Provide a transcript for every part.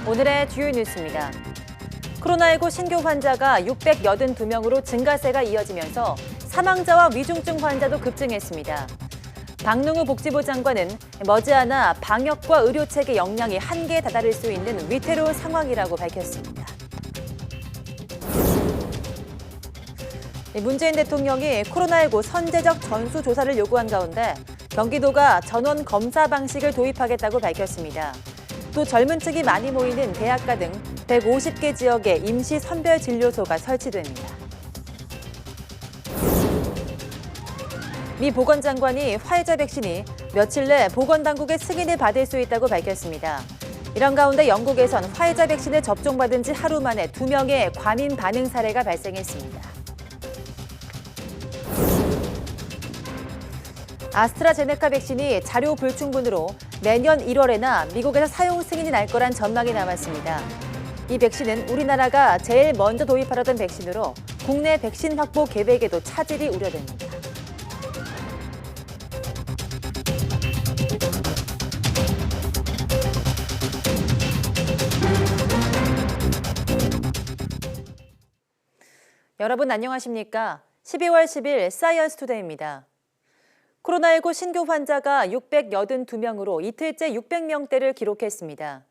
오늘의 주요 뉴스입니다. 코로나19 신규 환자가 682명으로 증가세가 이어지면서 사망자와 위중증 환자도 급증했습니다. 박능우 복지부 장관은 머지않아 방역과 의료체계 역량이 한계에 다다를 수 있는 위태로운 상황이라고 밝혔습니다. 문재인 대통령이 코로나19 선제적 전수조사를 요구한 가운데 경기도가 전원 검사 방식을 도입하겠다고 밝혔습니다. 또 젊은 층이 많이 모이는 대학가 등 150개 지역에 임시 선별진료소가 설치됩니다. 미 보건장관이 화이자 백신이 며칠 내 보건당국의 승인을 받을 수 있다고 밝혔습니다. 이런 가운데 영국에선 화이자 백신을 접종받은 지 하루 만에 2명의 과민 반응 사례가 발생했습니다. 아스트라제네카 백신이 자료 불충분으로 내년 1월에나 미국에서 사용 승인이 날 거란 전망이 나왔습니다. 이 백신은 우리나라가 제일 먼저 도입하려던 백신으로 국내 백신 확보 계획에도 차질이 우려됩니다. 여러분 안녕하십니까? 12월 10일 사이언스 투데이입니다. 코로나19 신규 환자가 682명으로 이틀째 600명대를 기록했습니다.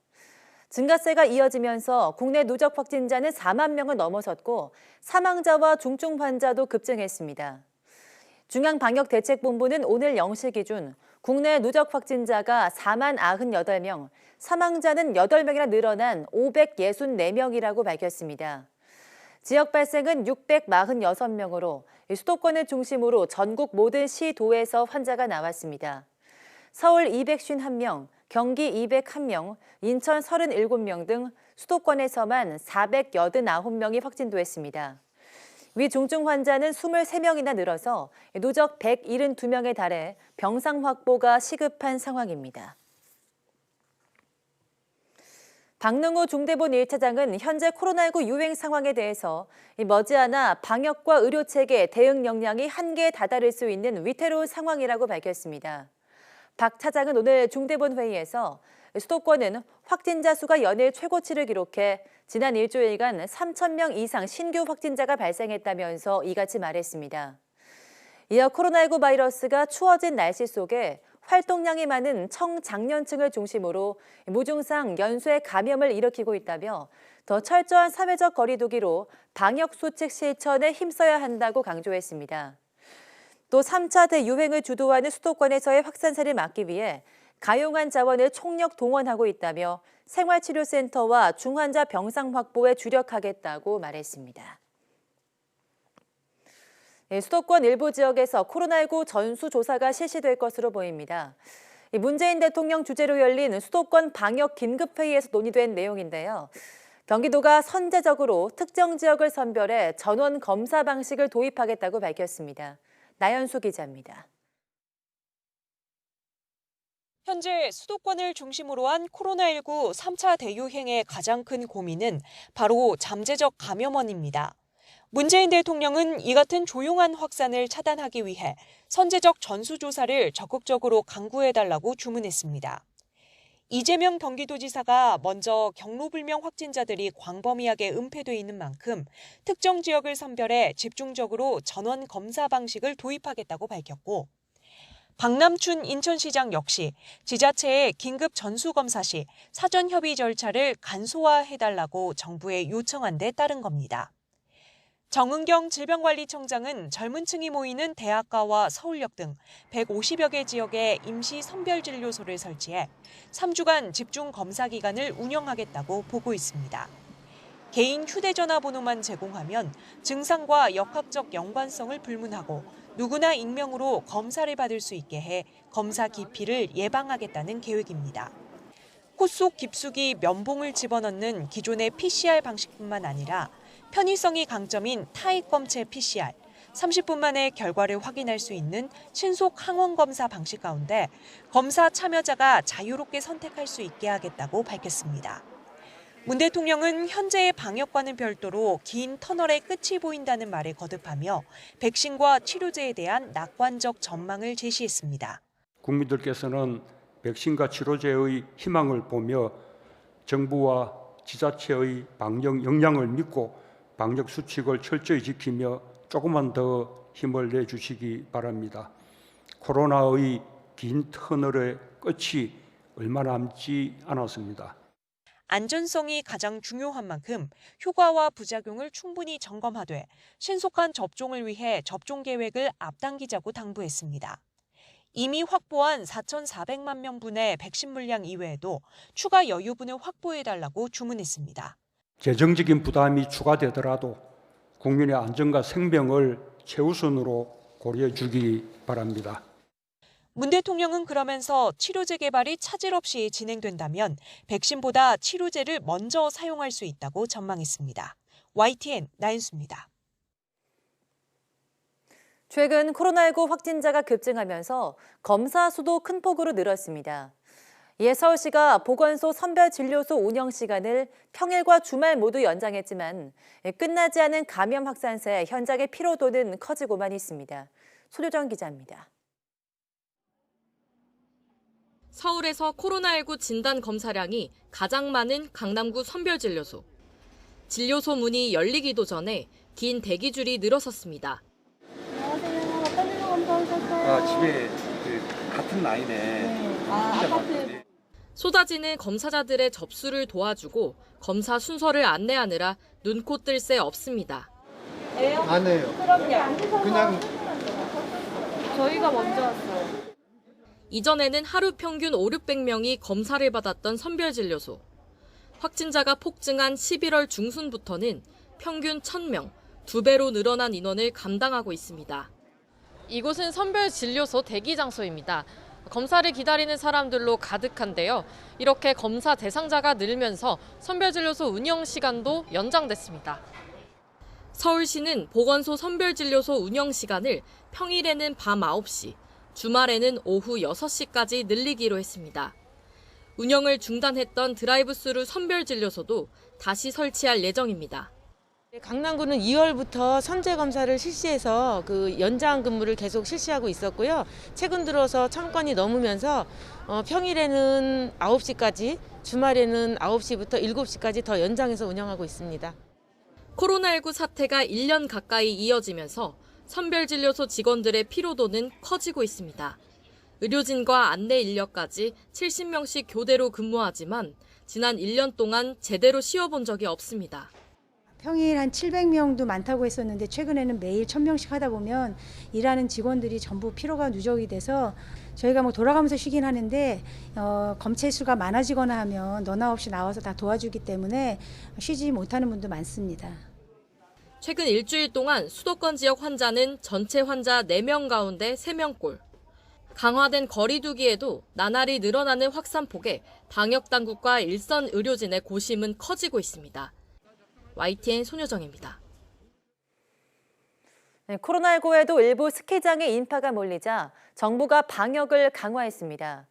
증가세가 이어지면서 국내 누적 확진자는 4만 명을 넘어섰고 사망자와 중증 환자도 급증했습니다. 중앙방역대책본부는 오늘 0시 기준 국내 누적 확진자가 4만 98명, 사망자는 8명이나 늘어난 564명이라고 밝혔습니다. 지역 발생은 646명으로 수도권을 중심으로 전국 모든 시도에서 환자가 나왔습니다. 서울 251명, 경기 201명, 인천 37명 등 수도권에서만 489명이 확진됐습니다. 위중증 환자는 23명이나 늘어서 누적 172명에 달해 병상 확보가 시급한 상황입니다. 박능우 중대본 1차장은 현재 코로나19 유행 상황에 대해서 머지않아 방역과 의료체계 대응 역량이 한계에 다다를 수 있는 위태로운 상황이라고 밝혔습니다. 박 차장은 오늘 중대본 회의에서 수도권은 확진자 수가 연일 최고치를 기록해 지난 일주일간 3,000명 이상 신규 확진자가 발생했다면서 이같이 말했습니다. 이어 코로나19 바이러스가 추워진 날씨 속에 활동량이 많은 청장년층을 중심으로 무증상 연쇄 감염을 일으키고 있다며 더 철저한 사회적 거리 두기로 방역수칙 실천에 힘써야 한다고 강조했습니다. 또 3차 대유행을 주도하는 수도권에서의 확산세를 막기 위해 가용한 자원을 총력 동원하고 있다며 생활치료센터와 중환자 병상 확보에 주력하겠다고 말했습니다. 수도권 일부 지역에서 코로나19 전수조사가 실시될 것으로 보입니다. 문재인 대통령 주재로 열린 수도권 방역 긴급회의에서 논의된 내용인데요. 경기도가 선제적으로 특정 지역을 선별해 전원 검사 방식을 도입하겠다고 밝혔습니다. 나연수 기자입니다. 현재 수도권을 중심으로 한 코로나19 3차 대유행의 가장 큰 고민은 바로 잠재적 감염원입니다. 문재인 대통령은 이 같은 조용한 확산을 차단하기 위해 선제적 전수조사를 적극적으로 강구해달라고 주문했습니다. 이재명 경기도지사가 먼저 경로불명 확진자들이 광범위하게 은폐돼 있는 만큼 특정 지역을 선별해 집중적으로 전원 검사 방식을 도입하겠다고 밝혔고, 박남춘 인천시장 역시 지자체의 긴급 전수검사 시 사전 협의 절차를 간소화해달라고 정부에 요청한 데 따른 겁니다. 정은경 질병관리청장은 젊은 층이 모이는 대학가와 서울역 등 150여 개 지역에 임시 선별진료소를 설치해 3주간 집중 검사 기간을 운영하겠다고 보고 있습니다. 개인 휴대전화 번호만 제공하면 증상과 역학적 연관성을 불문하고 누구나 익명으로 검사를 받을 수 있게 해 검사 기피를 예방하겠다는 계획입니다. 코 속 깊숙이 면봉을 집어넣는 기존의 PCR 방식뿐만 아니라 편의성이 강점인 타입검체 PCR, 30분 만에 결과를 확인할 수 있는 신속 항원 검사 방식 가운데 검사 참여자가 자유롭게 선택할 수 있게 하겠다고 밝혔습니다. 문 대통령은 현재의 방역과는 별도로 긴 터널의 끝이 보인다는 말에 거듭하며 백신과 치료제에 대한 낙관적 전망을 제시했습니다. 국민들께서는 백신과 치료제의 희망을 보며 정부와 지자체의 방역 역량을 믿고 방역 수칙을 철저히 지키며 조금만 더 힘을 내주시기 바랍니다. 코로나의 긴 터널의 끝이 얼마 남지 않았습니다. 안전성이 가장 중요한 만큼 효과와 부작용을 충분히 점검하되 신속한 접종을 위해 접종 계획을 앞당기자고 당부했습니다. 이미 확보한 4,400만 명분의 백신 물량 이외에도 추가 여유분을 확보해달라고 주문했습니다. 재정적인 부담이 추가되더라도 국민의 안전과 생명을 최우선으로 고려해 주기 바랍니다. 문 대통령은 그러면서 치료제 개발이 차질 없이 진행된다면 백신보다 치료제를 먼저 사용할 수 있다고 전망했습니다. YTN 나윤수입니다. 최근 코로나19 확진자가 급증하면서 검사 수도 큰 폭으로 늘었습니다. 이에 서울시가 보건소 선별진료소 운영 시간을 평일과 주말 모두 연장했지만 끝나지 않은 감염 확산세 현장의 피로도는 커지고만 있습니다. 소조정 기자입니다. 서울에서 코로나19 진단 검사량이 가장 많은 강남구 선별진료소. 진료소 문이 열리기도 전에 긴 대기줄이 늘어섰습니다. 안녕하세요. 어떤 일로 검사오셨어요? 집에 같은 라인에 아파트. 쏟아지는 검사자들의 접수를 도와주고 검사 순서를 안내하느라 눈코 뜰 새 없습니다. 안 해요. 그냥 저희가 먼저 왔어요. 이전에는 하루 평균 5, 600명이 검사를 받았던 선별진료소. 확진자가 폭증한 11월 중순부터는 평균 1,000명, 2배로 늘어난 인원을 감당하고 있습니다. 이곳은 선별진료소 대기 장소입니다. 검사를 기다리는 사람들로 가득한데요. 이렇게 검사 대상자가 늘면서 선별진료소 운영 시간도 연장됐습니다. 서울시는 보건소 선별진료소 운영 시간을 평일에는 밤 9시, 주말에는 오후 6시까지 늘리기로 했습니다. 운영을 중단했던 드라이브스루 선별진료소도 다시 설치할 예정입니다. 강남구는 2월부터 선제 검사를 실시해서 연장 근무를 계속 실시하고 있었고요. 최근 들어서 천건이 넘으면서 평일에는 9시까지, 주말에는 9시부터 7시까지 더 연장해서 운영하고 있습니다. 코로나19 사태가 1년 가까이 이어지면서 선별진료소 직원들의 피로도는 커지고 있습니다. 의료진과 안내 인력까지 70명씩 교대로 근무하지만 지난 1년 동안 제대로 쉬어본 적이 없습니다. 평일 한 700명도 많다고 했었는데 최근에는 매일 1,000명씩 하다 보면 일하는 직원들이 전부 피로가 누적이 돼서 저희가 돌아가면서 쉬긴 하는데 검체 수가 많아지거나 하면 너나 없이 나와서 다 도와주기 때문에 쉬지 못하는 분도 많습니다. 최근 일주일 동안 수도권 지역 환자는 전체 환자 4명 가운데 3명꼴. 강화된 거리 두기에도 나날이 늘어나는 확산폭에 방역당국과 일선 의료진의 고심은 커지고 있습니다. YTN 손효정입니다. 코로나19에도 일부 스키장에 인파가 몰리자 정부가 방역을 강화했습니다.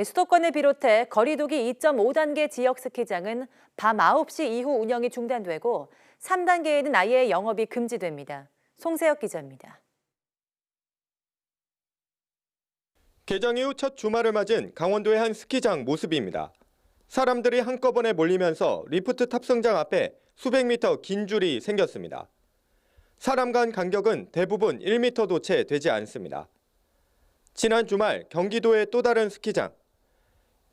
수도권을 비롯해 거리두기 2.5단계 지역 스키장은 밤 9시 이후 운영이 중단되고 3단계에는 아예 영업이 금지됩니다. 송세혁 기자입니다. 개장 이후 첫 주말을 맞은 강원도의 한 스키장 모습입니다. 사람들이 한꺼번에 몰리면서 리프트 탑승장 앞에 수백 미터 긴 줄이 생겼습니다. 사람 간 간격은 대부분 1미터도 채 되지 않습니다. 지난 주말 경기도의 또 다른 스키장.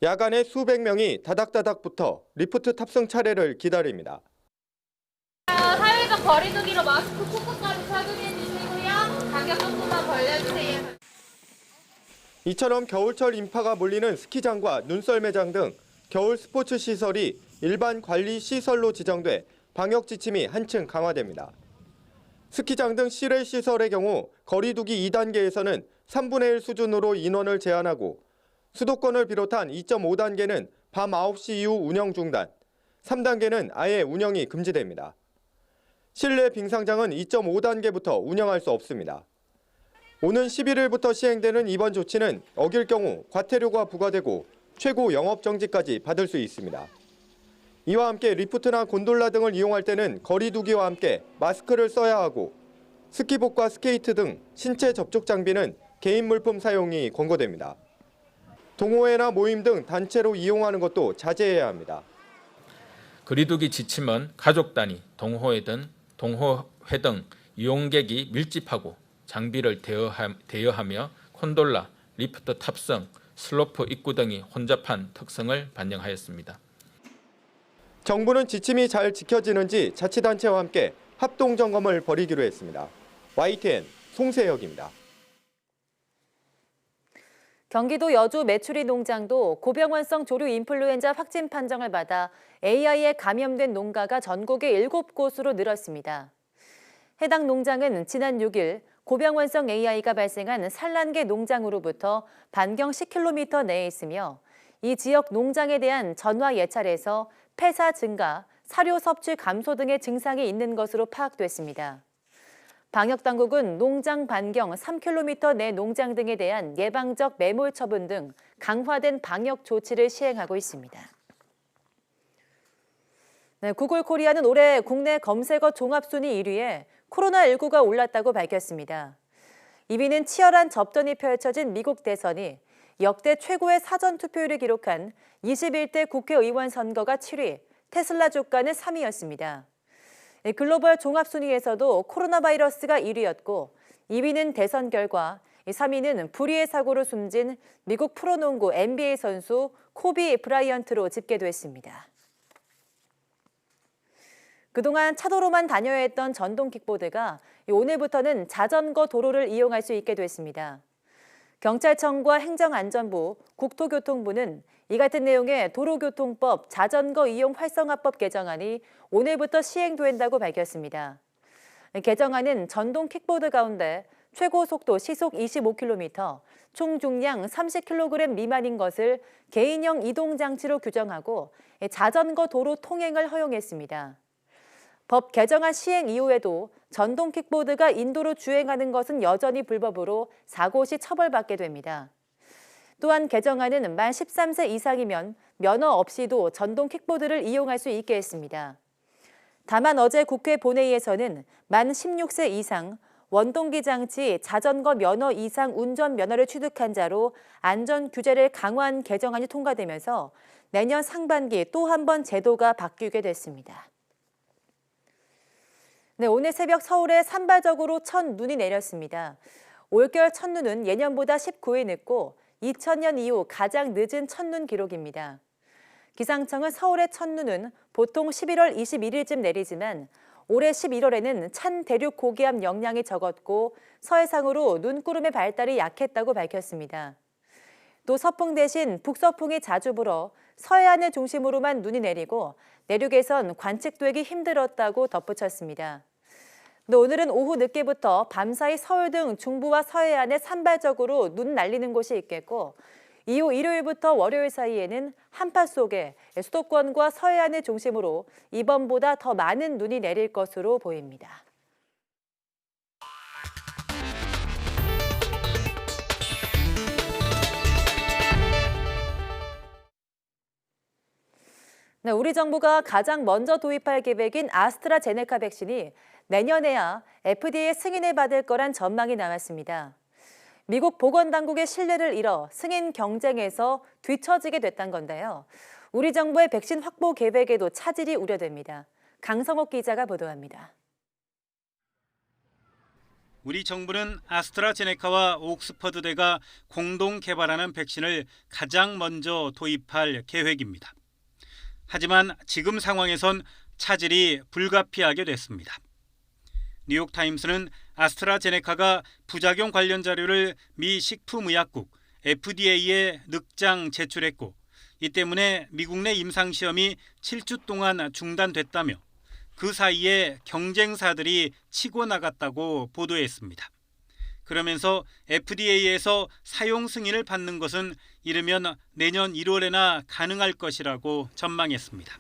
야간에 수백 명이 다닥다닥 붙어 리프트 탑승 차례를 기다립니다. 사회적 거리두기로 마스크 꾹꾹까지 착용해 주시고요. 간격 조금만 벌려주세요. 이처럼 겨울철 인파가 몰리는 스키장과 눈썰 매장 등 겨울 스포츠 시설이 일반 관리 시설로 지정돼 방역 지침이 한층 강화됩니다. 스키장 등 실외 시설의 경우 거리두기 2단계에서는 3분의 1 수준으로 인원을 제한하고 수도권을 비롯한 2.5단계는 밤 9시 이후 운영 중단, 3단계는 아예 운영이 금지됩니다. 실내 빙상장은 2.5단계부터 운영할 수 없습니다. 오는 11일부터 시행되는 이번 조치는 어길 경우 과태료가 부과되고 최고 영업정지까지 받을 수 있습니다. 이와 함께 리프트나 곤돌라 등을 이용할 때는 거리 두기와 함께 마스크를 써야 하고 스키복과 스케이트 등 신체 접촉 장비는 개인 물품 사용이 권고됩니다. 동호회나 모임 등 단체로 이용하는 것도 자제해야 합니다. 거리두기 지침은 가족 단위, 동호회 등 이용객이 밀집하고 장비를 대여하며 콘돌라, 리프트 탑승, 슬로프 입구 등이 혼잡한 특성을 반영하였습니다. 정부는 지침이 잘 지켜지는지 자치단체와 함께 합동 점검을 벌이기로 했습니다. YTN 송세혁입니다. 경기도 여주 메추리 농장도 고병원성 조류 인플루엔자 확진 판정을 받아 AI에 감염된 농가가 전국에 7곳으로 늘었습니다. 해당 농장은 지난 6일 고병원성 AI가 발생한 산란계 농장으로부터 반경 10km 내에 있으며 이 지역 농장에 대한 전화 예찰에서 폐사 증가, 사료 섭취 감소 등의 증상이 있는 것으로 파악됐습니다. 방역당국은 농장 반경 3km 내 농장 등에 대한 예방적 매몰 처분 등 강화된 방역 조치를 시행하고 있습니다. 네, 구글 코리아는 올해 국내 검색어 종합순위 1위에 코로나19가 올랐다고 밝혔습니다. 2위는 치열한 접전이 펼쳐진 미국 대선이 역대 최고의 사전투표율을 기록한 21대 국회의원 선거가 7위, 테슬라 주가는 3위였습니다. 글로벌 종합순위에서도 코로나 바이러스가 1위였고 2위는 대선 결과, 3위는 불의의 사고로 숨진 미국 프로농구 NBA 선수 코비 브라이언트로 집계됐습니다. 그동안 차도로만 다녀야 했던 전동 킥보드가 오늘부터는 자전거 도로를 이용할 수 있게 됐습니다. 경찰청과 행정안전부, 국토교통부는 이 같은 내용의 도로교통법 자전거 이용 활성화법 개정안이 오늘부터 시행된다고 밝혔습니다. 개정안은 전동 킥보드 가운데 최고 속도 시속 25km, 총 중량 30kg 미만인 것을 개인형 이동장치로 규정하고 자전거 도로 통행을 허용했습니다. 법 개정안 시행 이후에도 전동 킥보드가 인도로 주행하는 것은 여전히 불법으로 사고 시 처벌받게 됩니다. 또한 개정안은 만 13세 이상이면 면허 없이도 전동 킥보드를 이용할 수 있게 했습니다. 다만 어제 국회 본회의에서는 만 16세 이상, 원동기 장치, 자전거 면허 이상 운전 면허를 취득한 자로 안전 규제를 강화한 개정안이 통과되면서 내년 상반기 또 한 번 제도가 바뀌게 됐습니다. 네, 오늘 새벽 서울에 산발적으로 첫눈이 내렸습니다. 올겨울 첫눈은 예년보다 19일 늦고 2000년 이후 가장 늦은 첫눈 기록입니다. 기상청은 서울의 첫눈은 보통 11월 21일쯤 내리지만 올해 11월에는 찬 대륙 고기압 영향이 적었고 서해상으로 눈구름의 발달이 약했다고 밝혔습니다. 또 서풍 대신 북서풍이 자주 불어 서해안을 중심으로만 눈이 내리고 내륙에선 관측되기 힘들었다고 덧붙였습니다. 오늘은 오후 늦게부터 밤사이 서울 등 중부와 서해안에 산발적으로 눈 날리는 곳이 있겠고 이후 일요일부터 월요일 사이에는 한파 속에 수도권과 서해안을 중심으로 이번보다 더 많은 눈이 내릴 것으로 보입니다. 네, 우리 정부가 가장 먼저 도입할 계획인 아스트라제네카 백신이 내년에야 FDA 승인을 받을 거란 전망이 나왔습니다. 미국 보건당국의 신뢰를 잃어 승인 경쟁에서 뒤처지게 됐단 건데요. 우리 정부의 백신 확보 계획에도 차질이 우려됩니다. 강성옥 기자가 보도합니다. 우리 정부는 아스트라제네카와 옥스퍼드대가 공동 개발하는 백신을 가장 먼저 도입할 계획입니다. 하지만 지금 상황에선 차질이 불가피하게 됐습니다. 뉴욕타임스는 아스트라제네카가 부작용 관련 자료를 미 식품의약국 FDA에 늑장 제출했고 이 때문에 미국 내 임상시험이 7주 동안 중단됐다며 그 사이에 경쟁사들이 치고 나갔다고 보도했습니다. 그러면서 FDA에서 사용 승인을 받는 것은 이르면 내년 1월에나 가능할 것이라고 전망했습니다.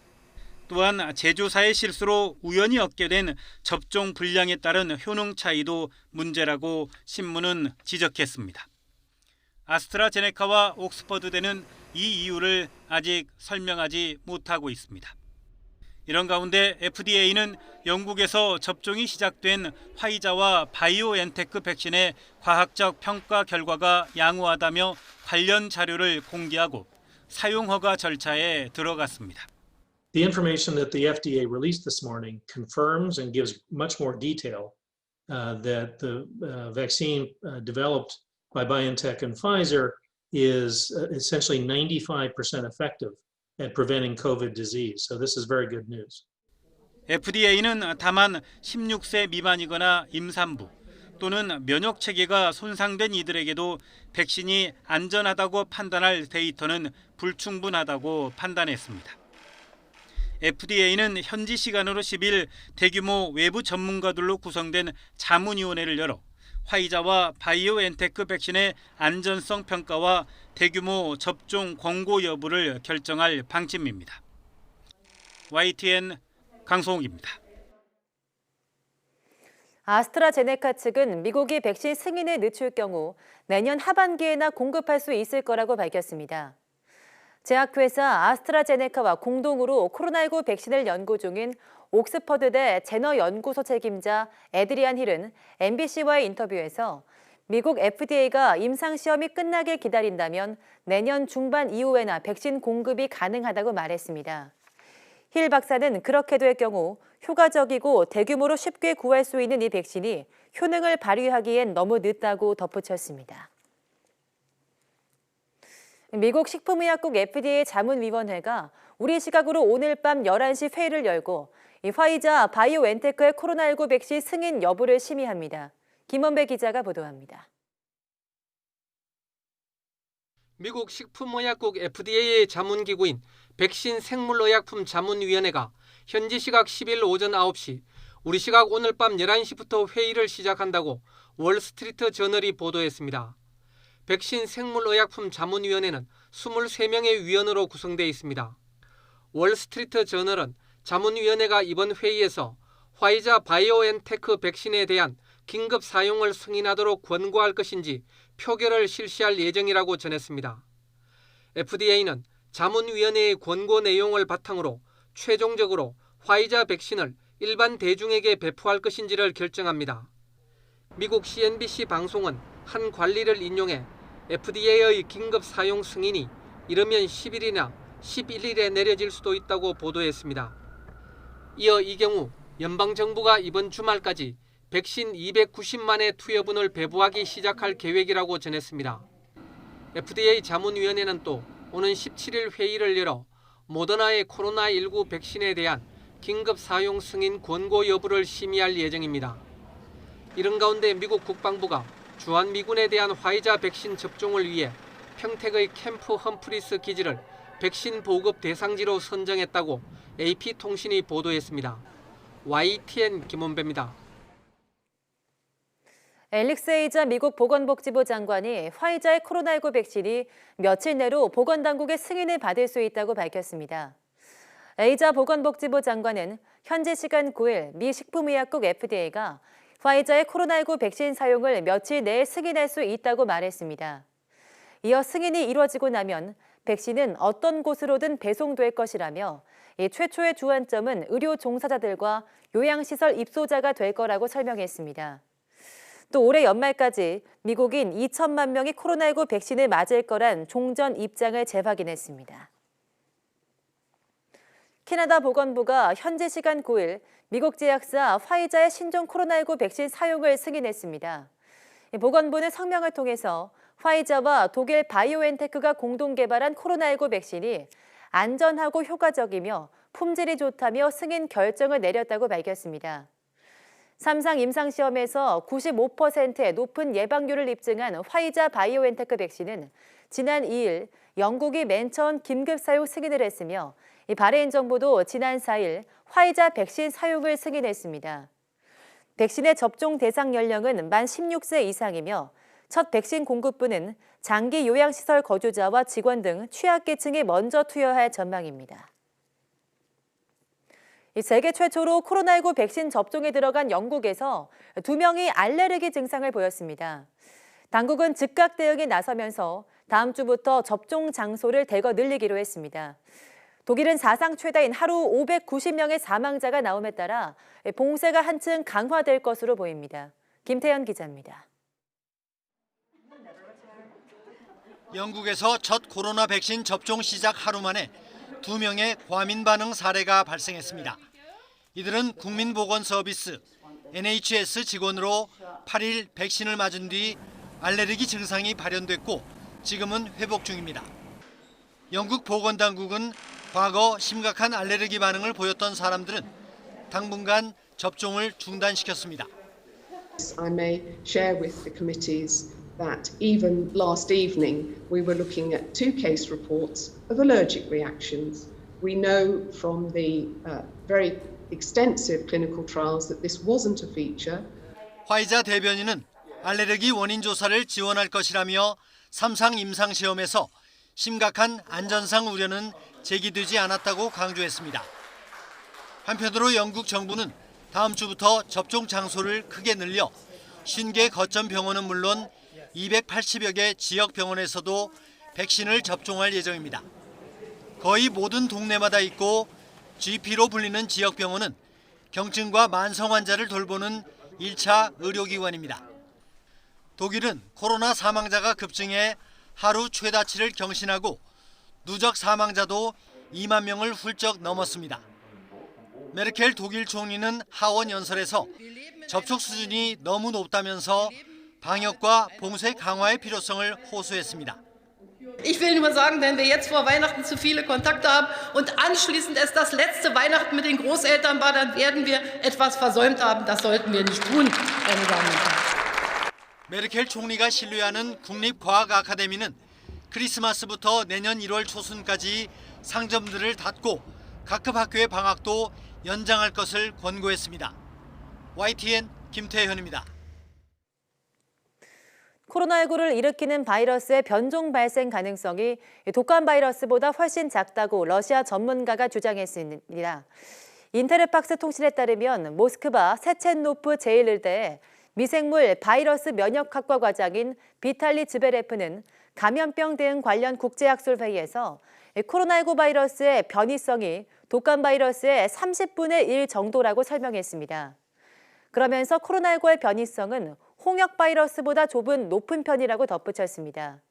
또한 제조사의 실수로 우연히 얻게 된 접종 불량에 따른 효능 차이도 문제라고 신문은 지적했습니다. 아스트라제네카와 옥스퍼드대는 이 이유를 아직 설명하지 못하고 있습니다. 이런 가운데 FDA는 영국에서 접종이 시작된 화이자와 바이오엔테크 백신의 과학적 평가 결과가 양호하다며 관련 자료를 공개하고 사용 허가 절차에 들어갔습니다. The information that the FDA released this morning confirms and gives much more detail that the vaccine developed by BioNTech and Pfizer is essentially 95% effective at preventing COVID disease. So this is very good news. FDA는 다만 16세 미만이거나 임산부 또는 면역 체계가 손상된 이들에게도 백신이 안전하다고 판단할 데이터는 불충분하다고 판단했습니다. FDA는 현지 시간으로 10일 대규모 외부 전문가들로 구성된 자문위원회를 열어 화이자와 바이오엔테크 백신의 안전성 평가와 대규모 접종 권고 여부를 결정할 방침입니다. YTN 강성욱입니다. 아스트라제네카 측은 미국이 백신 승인을 늦출 경우 내년 하반기에나 공급할 수 있을 거라고 밝혔습니다. 제약회사 아스트라제네카와 공동으로 코로나19 백신을 연구 중인 옥스퍼드대 제너 연구소 책임자 에드리안 힐은 MBC와의 인터뷰에서 미국 FDA가 임상시험이 끝나길 기다린다면 내년 중반 이후에나 백신 공급이 가능하다고 말했습니다. 힐 박사는 그렇게 될 경우 효과적이고 대규모로 쉽게 구할 수 있는 이 백신이 효능을 발휘하기엔 너무 늦다고 덧붙였습니다. 미국 식품의약국 FDA 자문위원회가 우리 시각으로 오늘 밤 11시 회의를 열고 이 화이자 바이오엔테크의 코로나19 백신 승인 여부를 심의합니다. 김원배 기자가 보도합니다. 미국 식품의약국 FDA의 자문기구인 백신 생물의약품 자문위원회가 현지 시각 10일 오전 9시, 우리 시각 오늘 밤 11시부터 회의를 시작한다고 월스트리트 저널이 보도했습니다. 백신 생물의약품 자문위원회는 23명의 위원으로 구성되어 있습니다. 월스트리트 저널은 자문위원회가 이번 회의에서 화이자 바이오엔테크 백신에 대한 긴급 사용을 승인하도록 권고할 것인지 표결을 실시할 예정이라고 전했습니다. FDA는 자문위원회의 권고 내용을 바탕으로 최종적으로 화이자 백신을 일반 대중에게 배포할 것인지를 결정합니다. 미국 CNBC 방송은 한 관리를 인용해 FDA의 긴급 사용 승인이 이르면 10일이나 11일에 내려질 수도 있다고 보도했습니다. 이어 이 경우 연방정부가 이번 주말까지 백신 290만의 투여분을 배부하기 시작할 계획이라고 전했습니다. FDA 자문위원회는 또 오는 17일 회의를 열어 모더나의 코로나19 백신에 대한 긴급 사용 승인 권고 여부를 심의할 예정입니다. 이런 가운데 미국 국방부가 주한미군에 대한 화이자 백신 접종을 위해 평택의 캠프 험프리스 기지를 백신 보급 대상지로 선정했다고 AP통신이 보도했습니다. YTN 김원배입니다. 앨릭스 에이자 미국 보건복지부 장관이 화이자의 코로나19 백신이 며칠 내로 보건당국의 승인을 받을 수 있다고 밝혔습니다. 에이자 보건복지부 장관은 현지 시간 9일 미 식품의약국 FDA가 화이자의 코로나19 백신 사용을 며칠 내에 승인할 수 있다고 말했습니다. 이어 승인이 이루어지고 나면 백신은 어떤 곳으로든 배송될 것이라며 이 최초의 주안점은 의료 종사자들과 요양시설 입소자가 될 거라고 설명했습니다. 또 올해 연말까지 미국인 2천만 명이 코로나19 백신을 맞을 거란 종전 입장을 재확인했습니다. 캐나다 보건부가 현지 시간 9일 미국 제약사 화이자의 신종 코로나19 백신 사용을 승인했습니다. 보건부는 성명을 통해서 화이자와 독일 바이오엔테크가 공동 개발한 코로나19 백신이 안전하고 효과적이며 품질이 좋다며 승인 결정을 내렸다고 밝혔습니다. 3상 임상시험에서 95%의 높은 예방률을 입증한 화이자 바이오엔테크 백신은 지난 2일 영국이 맨 처음 긴급 사용 승인을 했으며 바레인 정부도 지난 4일 화이자 백신 사용을 승인했습니다. 백신의 접종 대상 연령은 만 16세 이상이며 첫 백신 공급분은 장기 요양시설 거주자와 직원 등 취약계층에 먼저 투여할 전망입니다. 세계 최초로 코로나19 백신 접종에 들어간 영국에서 2명이 알레르기 증상을 보였습니다. 당국은 즉각 대응에 나서면서 다음 주부터 접종 장소를 대거 늘리기로 했습니다. 독일은 사상 최다인 하루 590명의 사망자가 나옴에 따라 봉쇄가 한층 강화될 것으로 보입니다. 김태현 기자입니다. 영국에서 첫 코로나 백신 접종 시작 하루 만에 2명의 과민 반응 사례가 발생했습니다. 이들은 국민보건서비스 NHS 직원으로 8일 백신을 맞은 뒤 알레르기 증상이 발현됐고 지금은 회복 중입니다. 영국 보건당국은 과거 심각한 알레르기 반응을 보였던 사람들은 당분간 접종을 중단시켰습니다. I may share with the committees that even last evening we were looking at 2 case reports of allergic reactions. We know from the very extensive clinical trials that this wasn't a feature. 화이자 대변인은 알레르기 원인 조사를 지원할 것이라며 3상 임상 시험에서 심각한 안전상 우려는 제기되지 않았다고 강조했습니다. 한편으로 영국 정부는 다음 주부터 접종 장소를 크게 늘려 50개 거점 병원은 물론 280여 개 지역 병원에서도 백신을 접종할 예정입니다. 거의 모든 동네마다 있고 GP로 불리는 지역 병원은 경증과 만성 환자를 돌보는 1차 의료기관입니다. 독일은 코로나 사망자가 급증해 하루 최다치를 경신하고 누적 사망자도 2만 명을 훌쩍 넘었습니다. 메르켈 독일 총리는 하원 연설에서 접촉 수준이 너무 높다면서 방역과 봉쇄 강화의 필요성을 호소했습니다. Ich will nur sagen, wenn wir jetzt vor Weihnachten zu viele Kontakte haben und anschließend es das letzte Weihnachten mit den Großeltern war, dann werden wir etwas versäumt haben. Das sollten wir nicht tun, meine Damen und Herren. 메르켈 총리가 신뢰하는 국립과학아카데미는 크리스마스부터 내년 1월 초순까지 상점들을 닫고 각급 학교의 방학도 연장할 것을 권고했습니다. YTN 김태현입니다. 코로나19를 일으키는 바이러스의 변종 발생 가능성이 독감 바이러스보다 훨씬 작다고 러시아 전문가가 주장했습니다. 인테르팍스 통신에 따르면 모스크바 세첸노프 제1의대의 미생물 바이러스 면역학과 과장인 비탈리 즈베레프는 감염병 대응 관련 국제학술회의에서 코로나19 바이러스의 변이성이 독감 바이러스의 30분의 1 정도라고 설명했습니다. 그러면서 코로나19의 변이성은 홍역 바이러스보다 좁은 높은 편이라고 덧붙였습니다.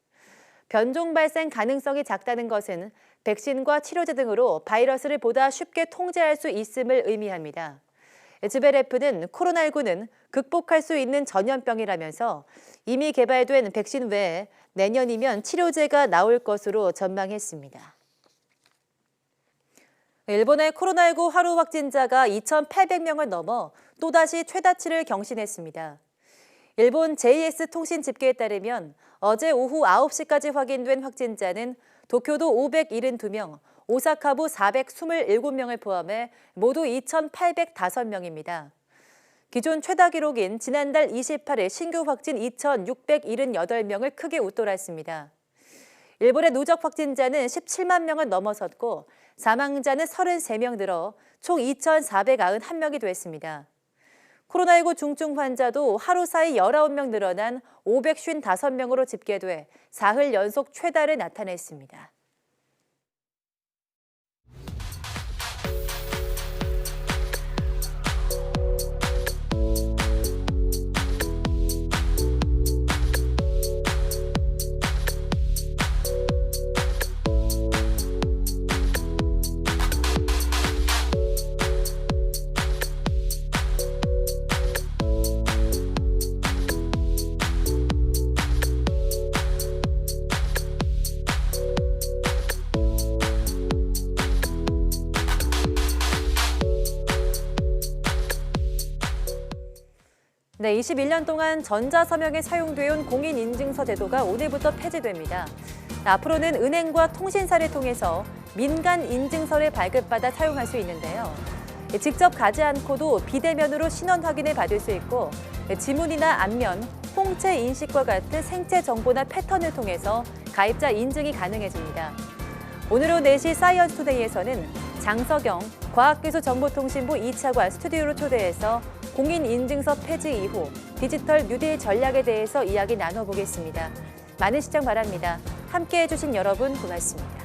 변종 발생 가능성이 작다는 것은 백신과 치료제 등으로 바이러스를 보다 쉽게 통제할 수 있음을 의미합니다. 즈베레프는 코로나19는 극복할 수 있는 전염병이라면서 이미 개발된 백신 외에 내년이면 치료제가 나올 것으로 전망했습니다. 일본의 코로나19 하루 확진자가 2,800명을 넘어 또다시 최다치를 경신했습니다. 일본 JS 통신 집계에 따르면 어제 오후 9시까지 확인된 확진자는 도쿄도 572명, 오사카부 427명을 포함해 모두 2,805명입니다. 기존 최다 기록인 지난달 28일 신규 확진 2,678명을 크게 웃돌았습니다. 일본의 누적 확진자는 17만 명을 넘어섰고 사망자는 33명 늘어 총 2,491명이 됐습니다. 코로나19 중증 환자도 하루 사이 19명 늘어난 555명으로 집계돼 사흘 연속 최다를 나타냈습니다. 네, 21년 동안 전자서명에 사용돼온 공인인증서 제도가 오늘부터 폐지됩니다. 앞으로는 은행과 통신사를 통해서 민간 인증서를 발급받아 사용할 수 있는데요. 직접 가지 않고도 비대면으로 신원 확인을 받을 수 있고 지문이나 안면, 홍채 인식과 같은 생체 정보나 패턴을 통해서 가입자 인증이 가능해집니다. 오늘 오후 4시 사이언스 투데이에서는 장석영 과학기술정보통신부 2차관 스튜디오로 초대해서 공인인증서 폐지 이후 디지털 뉴딜 전략에 대해서 이야기 나눠보겠습니다. 많은 시청 바랍니다. 함께해 주신 여러분 고맙습니다.